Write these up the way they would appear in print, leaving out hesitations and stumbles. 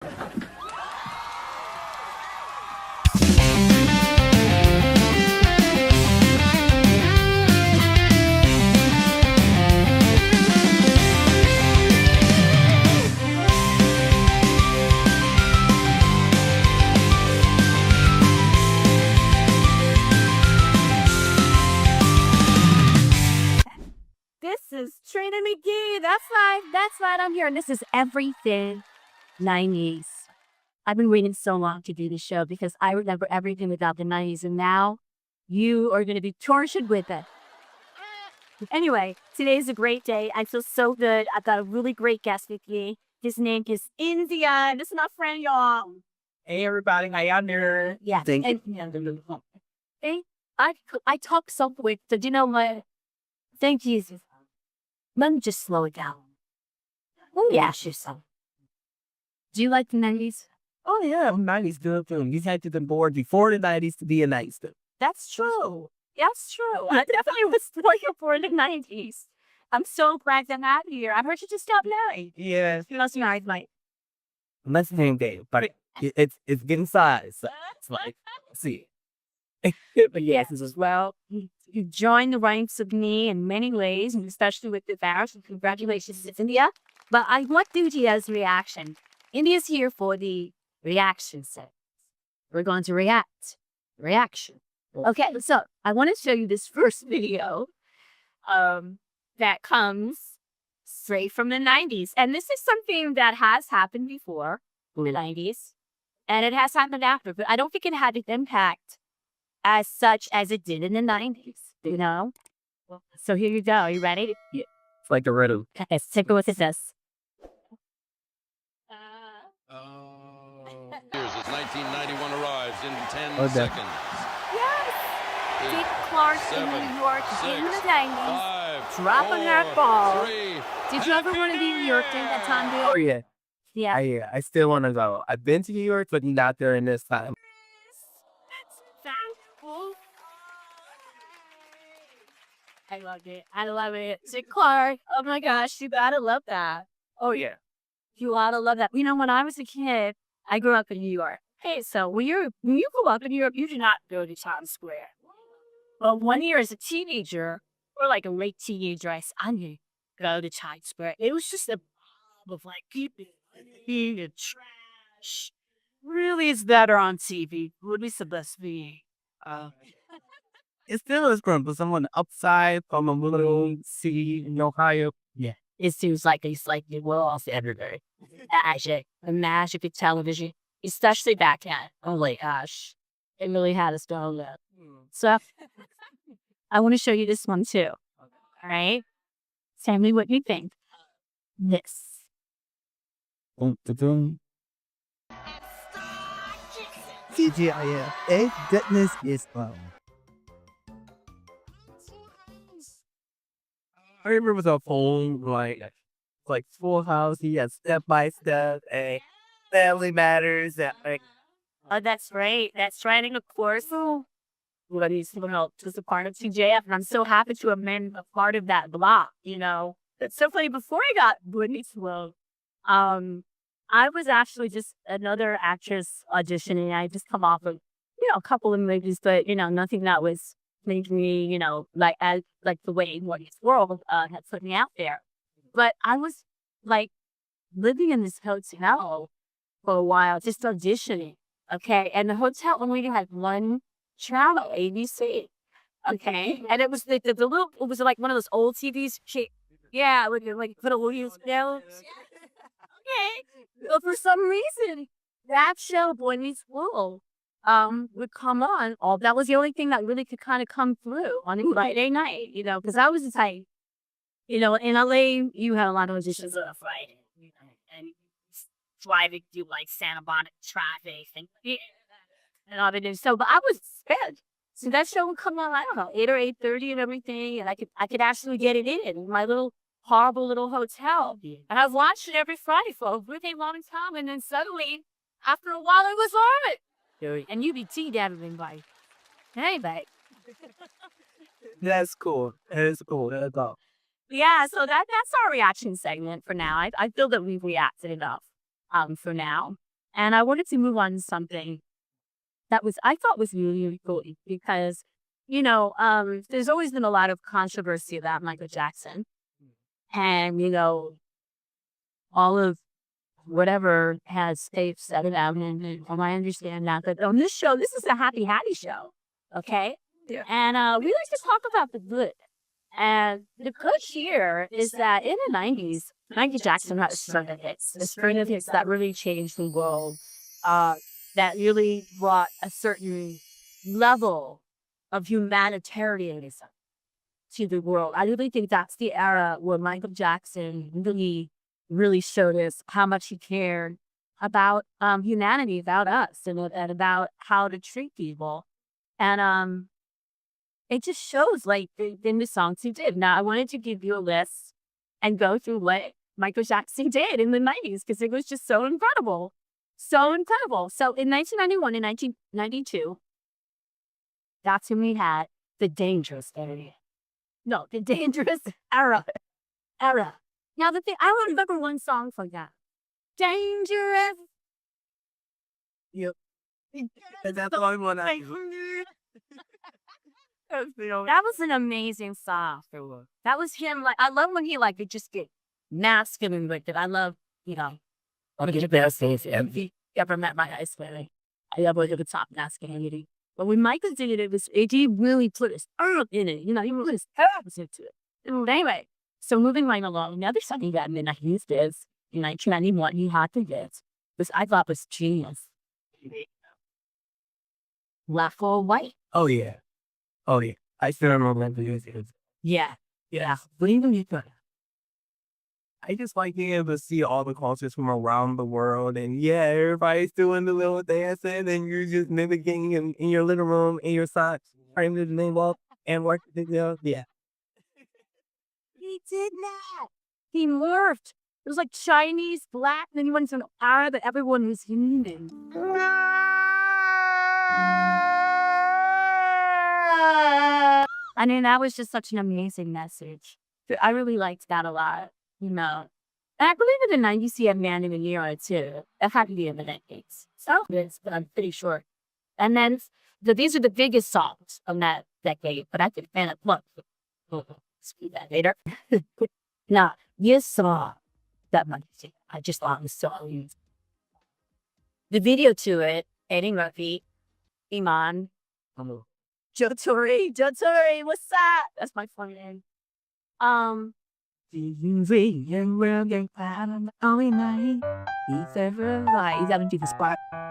This is TRINA McGEE. That's right. I'm here. And this is everything 90s. I've been waiting so long to do this show because I remember everything about the 90s. And now you are going to be tortured with it. Anyway, today is a great day. I feel so good. I've got a really great guest with me. His name is India. This is my friend, y'all. Hey everybody, how y'all doing? Yeah. Hey, I talk so quick. So do you know what? Thank Jesus. Let me just slow it down. Let me ask you something. Do you like the 90s? Oh yeah, 90s good film. You had to the board before the 90s to be a 90s film. That's true. That's true. I definitely was looking for the 90s. I'm so glad to have you here. I heard you just got married. Yeah, You must be married, Mike. let's name day, but it's getting size. So it's like, let's see. But yes, As well. You joined the ranks of me in many ways, and especially with the vows. And congratulations to India. But I want India's reaction. India's here for the reaction set. We're going to react. Reaction. Okay, so I want to show you this first video that comes straight from the 90s. And this is something that has happened before in the 90s. And it has happened after. But I don't think it had an impact as such as it did in the 90s, you know? So here you go. Are you ready? yeah, it's like a riddle. Let's take a look at this. Years as 1991 arrives in 10 Okay. seconds. Yes! Eight, Dick Clark in 7, New York in the 90s. 5, Dropping that 4, ball. 3. Did you ever want to be in New York during that time, Oh dude? yeah, Yeah. I still want to go. I've been to New York, but not during this time. I love it. I love it. Dick Clark. Oh my gosh, you gotta love that. Oh yeah. You gotta love that. You know, when I was a kid, I grew up in New York. Hey, so when you grew up in New York, you did not go to Times Square. Well, one year as a teenager, or like a late teenager, I knew go to Times Square. It was just a mob of like people eating and trash. Really, it's better on TV. Would be the best be. It still is from someone upside from a little city in Ohio. Yeah. It seems like it's like the world everywhere. Magic, the magic of television, especially back then. Oh my gosh, it really had us going there. So I want to show you this one too. All right, tell me what you think. This. TGIF. Hey, goodness is I remember the phone like Full House. He had Step by Step, a Family Matters. That like Oh, that's right. That's right. And of course, what is just a part of TJF, and I'm so happy to have been a part of that block. You know, it's so funny. Before I got Whitney Sloan, I was actually just another actress auditioning. I just come off of a couple of movies, but nothing that was making me like as like the way Whitney's World had put me out there. But I was like living in this hotel for a while, just auditioning. Okay, and the hotel only had one channel, ABC. Okay, and it was the little. It was like one of those old TVs. Yeah, like put a little Okay, but for some reason, that show, Boy Meets World, would come on. That was the only thing that really could kind of come through on a Friday night. Because I was the type. In LA, you had a lot of auditions on a Friday, and driving through like Santa Monica traffic and all that. So, but I was sped. So that show would come on, I don't know, 8 or 8:30 and everything, and I could actually get it in my little horrible little hotel. And I was watching it every Friday for a really long time, and then suddenly, after a while, it was on. And UBT dabbing everybody. Anyway. that's cool. That is cool. That's all. Yeah, so that's our reaction segment for now. I feel that we've reacted enough for now. And I wanted to move on to something that I thought was really, really cool because, there's always been a lot of controversy about Michael Jackson. And, all of whatever has they've said about him, and I understand that. But on this show, this is a happy, happy show. Okay? Yeah. And we like to talk about the good. And the good here is that in the 90s, Michael Jackson had a string of hits. A string of hits that really changed the world. That really brought a certain level of humanitarianism to the world. I really think that's the era where Michael Jackson really, really showed us how much he cared about humanity, about us, and about how to treat people. And it just shows, like, in the songs he did. Now, I wanted to give you a list and go through what Michael Jackson did in the 90s because it was just so incredible. So incredible. So in 1991 and 1992, that's when we had the dangerous era. No, the dangerous era. Now, the thing, I remember one song from that. Dangerous. Yep. That's the only one I That was an amazing song. That was him. Like, I love when he would just get masculine with it. I love, I'm get the best things if you ever met my ice baby. I love when he would talk masculinity. But when Michael did it, he really put his earth in it. He put his hands into it. And anyway, so moving right along, another song he got in the 90s is in 1991, he had to get, which I thought was genius. Black or white. Oh yeah. I still remember the music. Yeah. What do you think? I just like being able to see all the cultures from around the world, and yeah, everybody's doing the little dancing, and you're just mimicking in your living room in your socks, trying to name up and work the yeah. He did that. He morphed. It was like Chinese, black, and then he went to an Arab, and everyone was human. I mean, that was just such an amazing message. I really liked that a lot, And I believe in the 90s he had Man in the Year too. That had to be in the 90s. So but I'm pretty sure. And then these are the biggest songs of that decade, but I think man, look, speak that later. Now, you saw that much. I just thought it was so amazing. The video to it, Eddie Murphy, Iman, Joe Torre, what's that? That's my funny name. You gotta do this part. I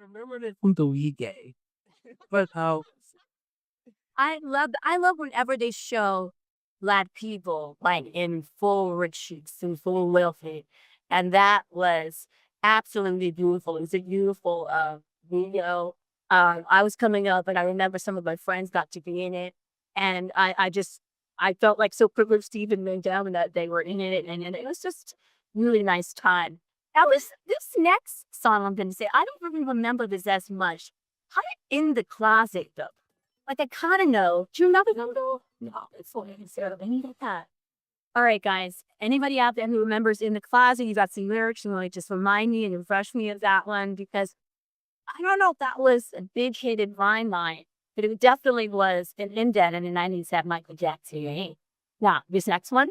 remember it from the weekend, but how I love whenever they show Black people like in full riches and full wealthy. And that was absolutely beautiful. It was a beautiful video. I was coming up and I remember some of my friends got to be in it. And I felt like so privileged to even know them and that they were in it. And it was just really nice time. Now this next song I'm gonna say, I don't really remember this as much. Kind of in the closet though. Like I kind of know. Do you remember them though? No, it's so anything like that. All right, guys. Anybody out there who remembers In the Closet, you got some lyrics, and like just remind me and refresh me of that one because I don't know if that was a big hit in my mind, but it definitely was an indent in the 90s at Michael Jackson. Now, this next one,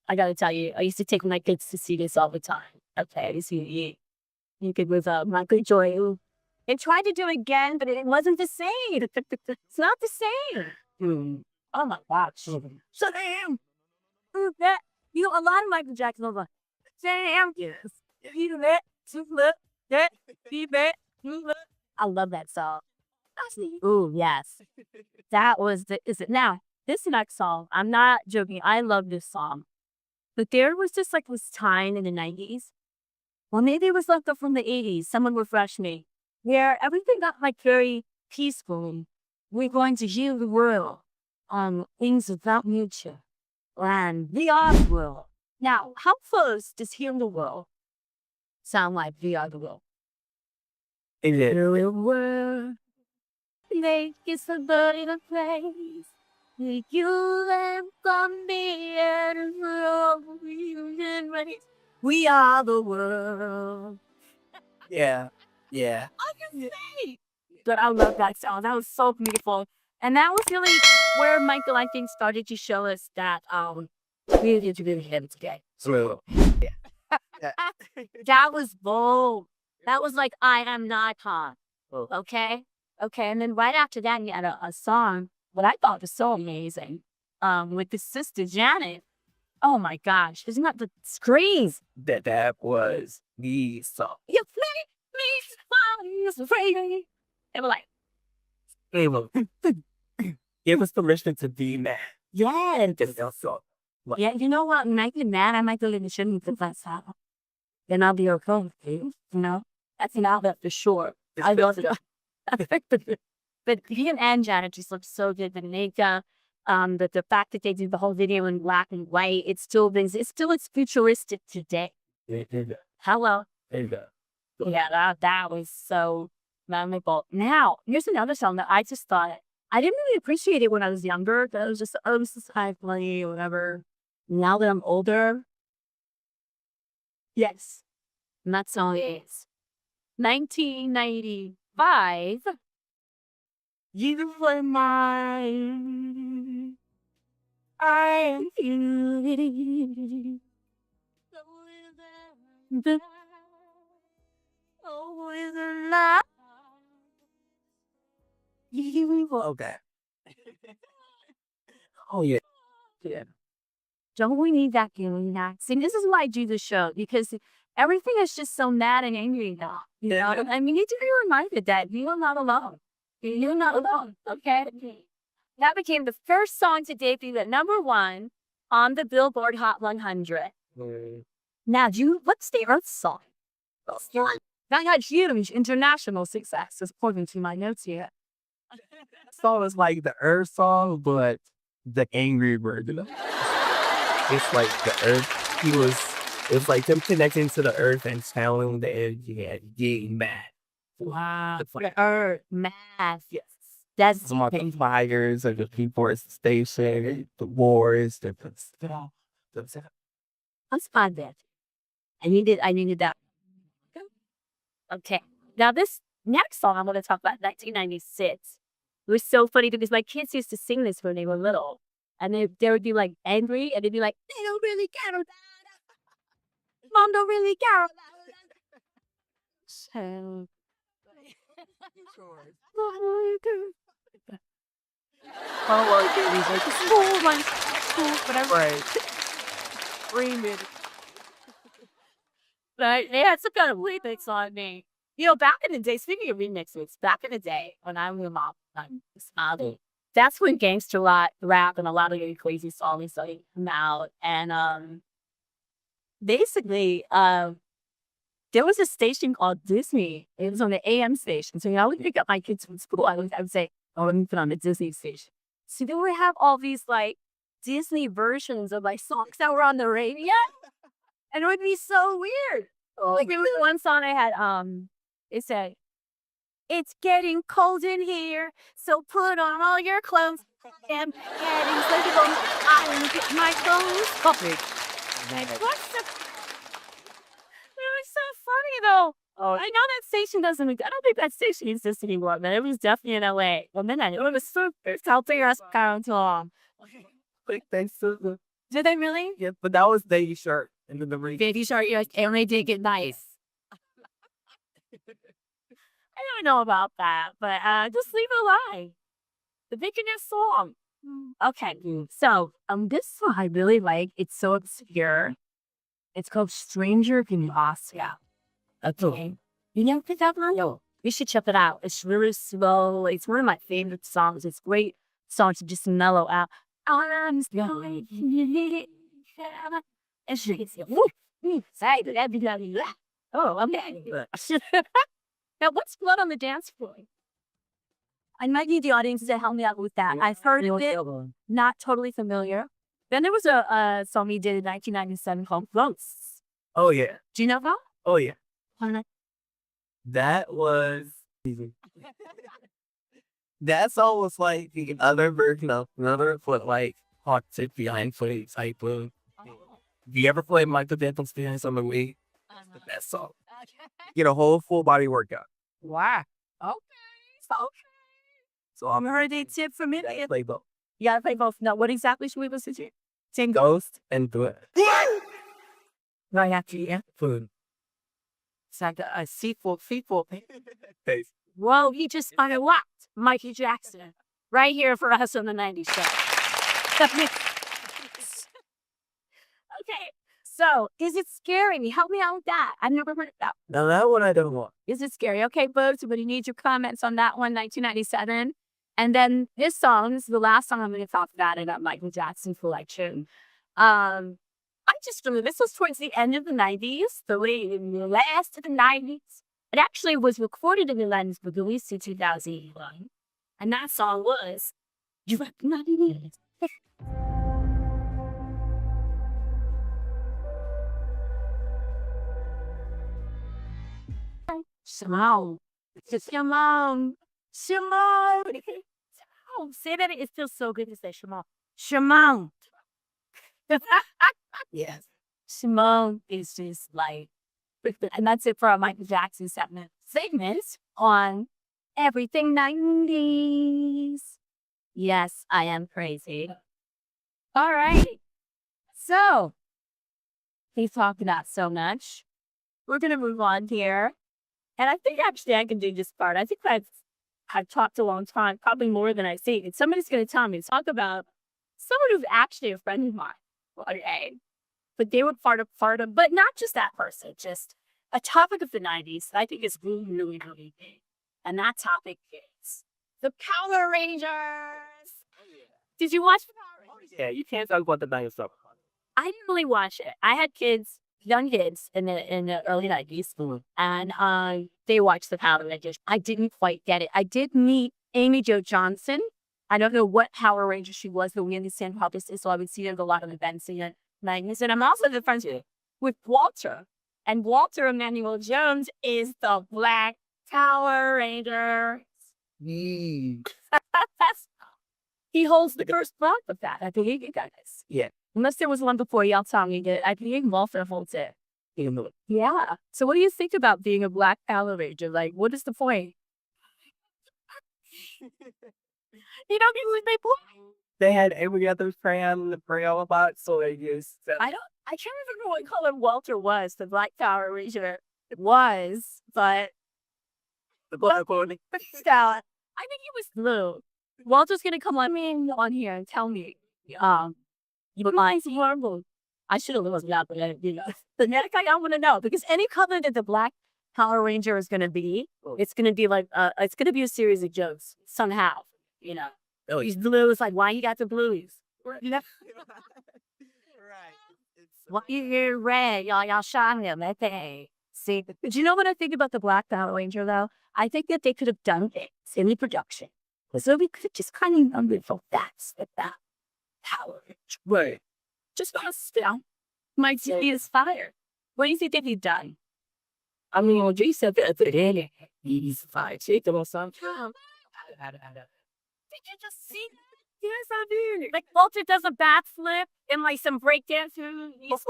I got to tell you, I used to take my kids to see this all the time. Okay, you see, you could with Michael Joy. And tried to do it again, but it wasn't the same. It's not the same. Oh my gosh. So damn. That, a lot of Michael Jackson was like, damn. Yes. I love that song. Ooh, yes. That was is it now? This next song, I'm not joking. I love this song. But there was just like this time in the 90s. Well, maybe it was left up from the 80s. Someone refresh me. Where everything got like very peaceful. We're going to heal the world on things without mutual and the art world. Now, how close does heal the world sound like the other world? is it? The world make it a better place. You and from me and We are the world. Yeah. Yeah. I can say. But I love that song. That was so beautiful. And that was really where Michael, I think, started to show us that we need to be him today. So, That was bold. That was like, I am not hot. Oh. Okay? Okay. And then right after that, you had a song, what I thought was so amazing, with his sister Janet. Oh my gosh. Isn't that the screams? that was the song. You play me, so afraid. They were like, Give us permission to be mad. yes. So, Yeah, you know what? When I get mad, I might go to the gym and put that song. Then I'll be okay with you. You know? That's an outlet for sure. I don't know. But he and Janet just look so good. The makeup, the fact that they did the whole video in black and white, it's still futuristic today. Hello. Yeah, that was so memorable. Now, here's another song that I just thought I didn't really appreciate it when I was younger. That was just, oh, this is high funny or whatever. Now that I'm older, yes, and that song is 1995. You were mine. I am you. Always alive. Okay. Oh, yeah. Yeah. Don't we need that feeling now? See, this is why I do the show, because everything is just so mad and angry now. You know, and we need to be reminded that you're not alone. You're not alone, okay? That became the first song to debut at #1 on the Billboard Hot 100. Now, what's the Earth song? That had huge international success, according to my notes here. Song is like the Earth song, but the angry version of it. It's like the Earth. It's like them connecting to the Earth and telling the energy and getting mad. Wow. It's like, Earth, math. Yes. That's some of the fires of the deforestation, the wars, Let's find that. I needed that. Okay. Now this next song I'm going to talk about, 1996. It was so funny because my kids used to sing this when they were little. And they would be like angry and they'd be like, they don't really care about that. Mom don't really care about that. So. Whatever. right. Screaming. But they had some kind of remix on me. You know, back in the day, speaking of remixes, back in the day when I was smiling, that's when gangster rap and a lot of really crazy songs started to come out. And basically, there was a station called Disney. It was on the AM station. So, you know, I would pick up my kids from school. I would say, oh, let me put on the Disney station. So they would have all these like Disney versions of like songs that were on the radio. And it would be so weird. Like there was one song I had, it said, it's getting cold in here, so put on all your clothes. And getting so cold, I will get my clothes covered. Like, what's the... It was so funny though. Oh, I know that station I don't think that station exists anymore, but it was definitely in LA. Well, then I knew it was super. South Paris County. Did they really? Yeah, but that was Baby Shark. And then the Baby Shark, yes, and they did get nice. I don't know about that, but just leave it alone. The Vikinist song. Okay, so this song I really like. It's so obscure. It's called Stranger in Oscar. Okay. You never picked that one? No. You should check it out. It's really slow. It's one of my favorite songs. It's great song to just mellow out. I'm going. And she gets oh, okay. Now, what's Blood on the Dance Floor? I might need the audience to help me out with that. I've heard of it, not totally familiar. Then there was a song he did in 1997 called Ghosts. Oh, yeah. Do you know that? Oh, yeah. That was... That song was like the other version of another foot, like hot tip behind footage type of If you ever play Michael Jackson's Dance on the Wii, it's the best song. Get a whole full body workout. Wow. Okay. So I'm heard a tip from it. Play both. You gotta play both. Now, what exactly should we listen to? Sing Ghost and do it. right after you. Food. It's like a sequel. Taste. Well, he just kind of locked Mikey Jackson right here for us on the 90s show. Okay, so is it scary? Help me out with that. I've never heard of that. Now that one I don't want. Is it scary? Okay, folks, but you need your comments on that one, 1997. And then this song, this is the last song I'm going to talk about in that Michael Jackson collection. I just remember this was towards the end of the 90s, the last of the 90s. It actually was recorded in the lens, but released in 2001. And that song was You Recognize Me? Simone. Simone. Simone. Oh, say that. It feels so good to say Simone. Simone. Yes. Simone is just like, and that's it for our Michael Jackson segment on Everything 90s. Yes, I am crazy. All right. So, he's talked about so much. We're going to move on here. And I think actually I can do this part. I think I've talked a long time, probably more than I say. And somebody's going to tell me to talk about someone who's actually a friend of mine. Okay. But they were part of, but not just that person, just a topic of the 90s that I think is really, really, really big. And that topic is the Power Rangers. Did you watch the Power Rangers? Yeah, you can't talk about the dinosaur. I didn't really watch it. I had kids, young kids in the early 90s, and they watched the Power Rangers. I didn't quite get it. I did meet Amy Jo Johnson. I don't know what Power Ranger she was, but we understand how this is, so I would see her at a lot of events in the 90s. And I'm also good friends with Walter. And Walter Emmanuel Jones is the Black Power Ranger. He holds the first block of that. I believe you guys. Yeah. Unless there was one before, y'all tell me that I think Walter holds it. Yeah. So what do you think about being a Black Power Ranger? Like, what is the point? You don't get what they play. They had every other crayon to pray all about, so they just. I can't remember what color Walter was, the Black Power Ranger was, but The black one. I think he was blue. Walter's gonna come on here and tell me, you mine's horrible. I should have listened that, but the next thing I want to know, because any color that the Black Power Ranger is gonna be, it's gonna be like it's gonna be a series of jokes somehow, Oh, He's blue. It's like, why you got the blues? Right. Why you're red? Y'all shot him. That thing. See, but you know what I think about the Black Power Ranger though? I think that they could have done things in the production. So we could just kind of for that Power Ranger. Right. Just down. My TV is fired. What do you think they'd be done? I mean, when Jay said that, he's fired. Shake them or something. Did you just see that? Yes, I did. Like Walter does a backflip and like some breakdance. He's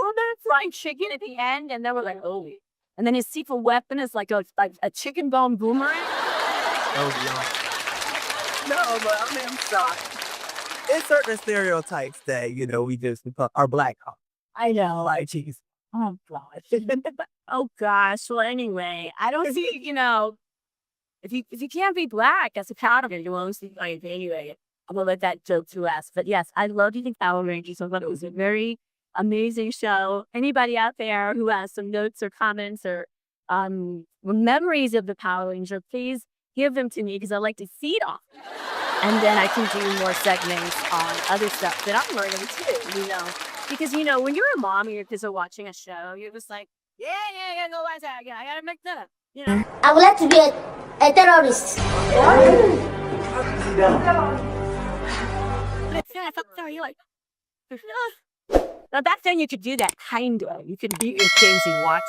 frying chicken at the end, and then we're like, oh. And then his secret weapon is like a chicken bone boomerang. Oh, yeah. No, but I mean, I'm sorry. There's certain stereotypes that, we just are black. I know. Like, cheese. Oh, gosh. Oh, gosh. Well, anyway, I don't see, if you can't be black as a Power Ranger, you won't see like anyway. I'm gonna let that joke to last. But yes, I love the Power Rangers. I thought it was a very amazing show. Anybody out there who has some notes or comments or memories of the Power Ranger, please give them to me because I like to feed off them. And then I can do more segments on other stuff that I'm learning too, Because, when you're a mom and your kids are watching a show, you're just like, yeah, I gotta go watch that. I gotta make that up, I would like to be a terrorist. You're like, now back then you could do that kind of. You could beat your kids and watch.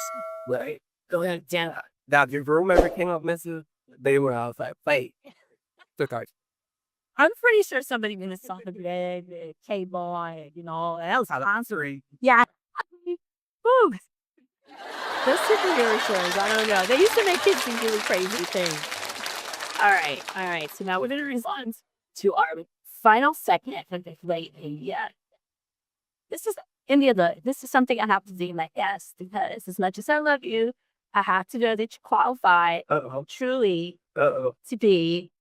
Right. Go ahead, down. Now, if your room ever came up missing, they were outside. Wait. I'm pretty sure somebody in the song the K-Boy, that was sponsoring. Yeah. Woo. Those superhero shows, I don't know. They used to make kids do really crazy things. All right. So now we're going to respond to our final segment of the late India. This is India. This is something I have to do my best because as much as I love you, I have to know that you qualify truly to be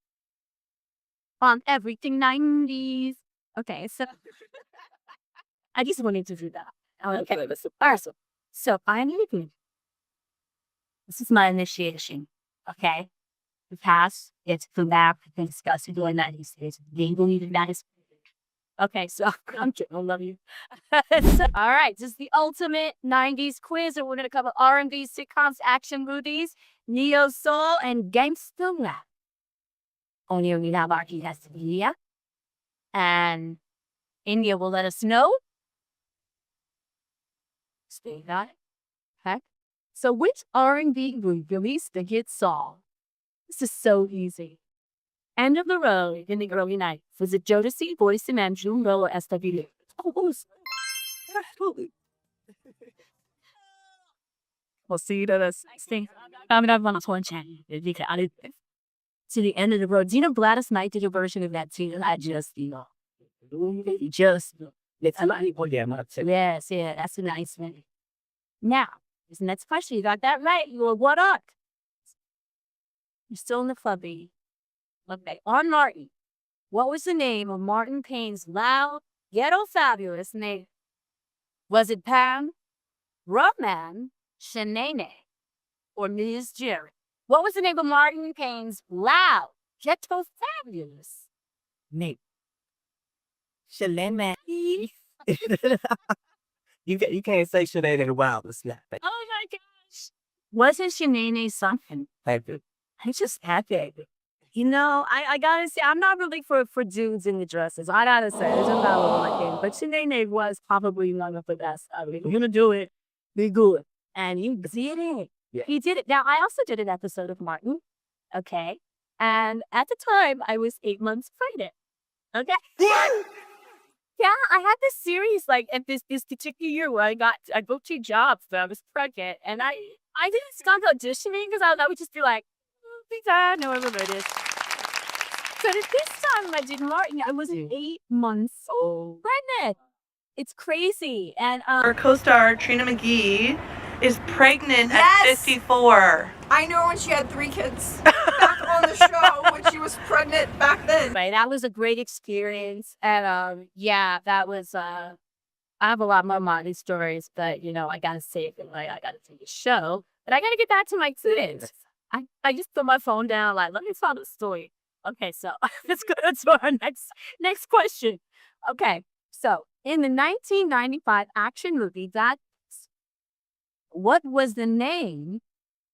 on everything 90s. Okay, so I just wanted to do that. Okay, so I'm leaving. This is my initiation. Okay, the past, it's the map, we can discuss it during 90s. It's legally the 90s. Okay, so I'm kidding. I love you. All right, this is the ultimate 90s quiz, and we're going to cover R&B, sitcoms, action movies, neo soul, and gangsta rap. Only we have our has to be India, and India will let us know. Stay that. Okay. So, which R&B group released the hit song? This is so easy. End of the road in the early 90s. Was it Jodeci, Boyz II Men, June Roll, or SWV? We'll see you to the next thing. Coming up on the phone channel. To the end of the road. Do you know Gladys Knight did a version of that too? I just, Yes, yeah, that's a nice one. Now, this next question, you got that right. You're what up? You're still in the clubby. Okay, on Martin. What was the name of Martin Payne's loud, ghetto fabulous name? Was it Pam, Rubman, Shanae, or Ms. Jerry? What was the name of Martin Payne's loud, ghetto fabulous name? Shanae. You can't say Shanae in a while. It's not. Oh my gosh. Wasn't Shanae something? I just had that. I gotta say, I'm not really for dudes in the dresses. I gotta say, there's a lot like him. But Shanae was probably one of the best. I mean, you're gonna do it, be good. And you did it. Yeah. He did it. Now, I also did an episode of Martin. Okay. And at the time, I was 8 months pregnant. Okay. Yeah, I had this series like at this particular year where I booked 2 jobs, but I was pregnant, and I didn't start auditioning because I would just be like, I know everybody is. So at this time when I did Martin, I was 8 months old pregnant. It's crazy, and Our co-star Trina McGee is pregnant at Yes! 54. I know when she had 3 kids back on the show when she was pregnant back then. right, that was a great experience, and yeah, that was I have a lot more Martin stories, but I gotta save it. Like I gotta take a show, but I gotta get back to my kids. I just put my phone down, like, let me tell the story. Okay, so let's go to our next question. Okay, so in the 1995 action movie, what was the name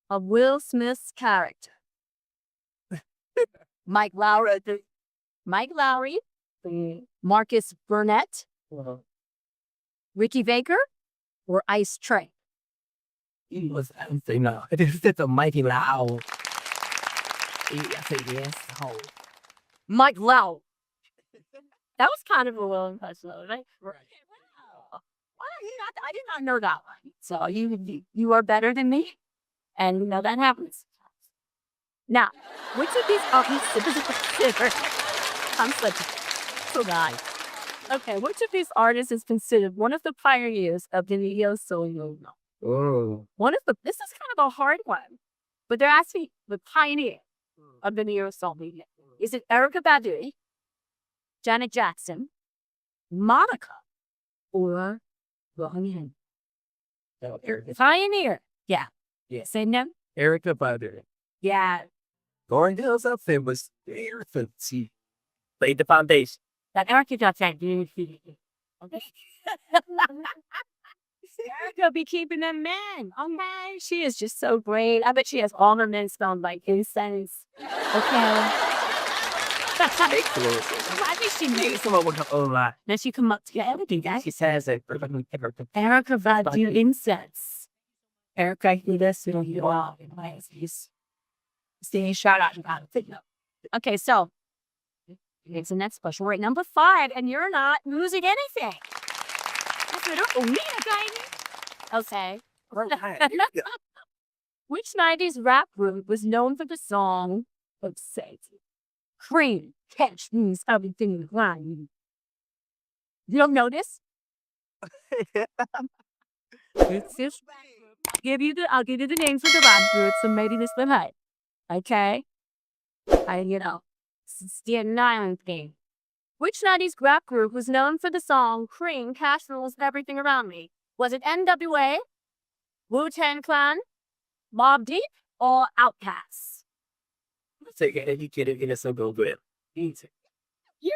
of Will Smith's character? Mike Lowry, Marcus Burnett, Ricky Baker, or Ice Tray? It was, it's a mighty loud. I say yes. Oh. Mike Lau. That was kind of a Will impression, right? Right. Wow. I did not know that one. So you are better than me, and that happens. Now, which of these I'm so nice. Okay, which of these artists is considered one of the pioneers of the neo soul movement? Oh. This is kind of a hard one, but they're asking the pioneer of the neo soul movement. Is it Erykah Badu, Janet Jackson, Monica, or Rohan? Pioneer. Yeah. Yeah. Say no. Erykah Badu. Yeah. Lauren Hill's outfit was Erykah. She laid the foundation. That Erykah got that dude. Okay. Erykah be keeping them men. Okay. She is just so great. I bet she has all her men smelled like incense. Okay. I think she makes Come up with her own lie. Then she come up to everything. She says it. Erykah Badu incense. Erykah, you listen. You are. Saying shout out about it. Okay, so it's the next question. We're at number 5, and you're not losing anything. Okay. Right. Which 90s rap group was known for the song Obsessed? Cream, catch me, everything fine. You don't know this? It's this. I'll give you the names of the rap groups, so maybe this will help. Okay? It's the Nine thing. Which 90s rap group was known for the song Cream, Cash Rules, Everything Around Me? Was it NWA, Wu-Tang Clan, Mobb Deep, or Outkast? Let's take it. You get it in a single good. Easy. You're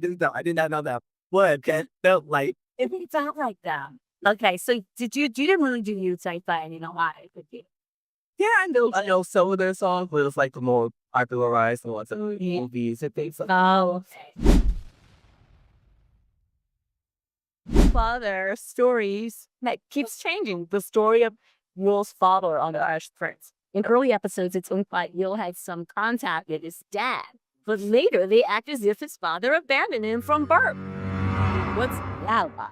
right. I did not know that. What? That felt like. It felt like that. Okay, so you didn't really do Wu-Tang Clan, you know why? Yeah, I know some of their songs, but it's like the more popularized ones of movies and things like that. Oh, okay. Father stories that keeps changing. The story of Will's father on the Irish Prince. In early episodes, it's implied Will had some contact with his dad, but later they act as if his father abandoned him from birth. What's that about?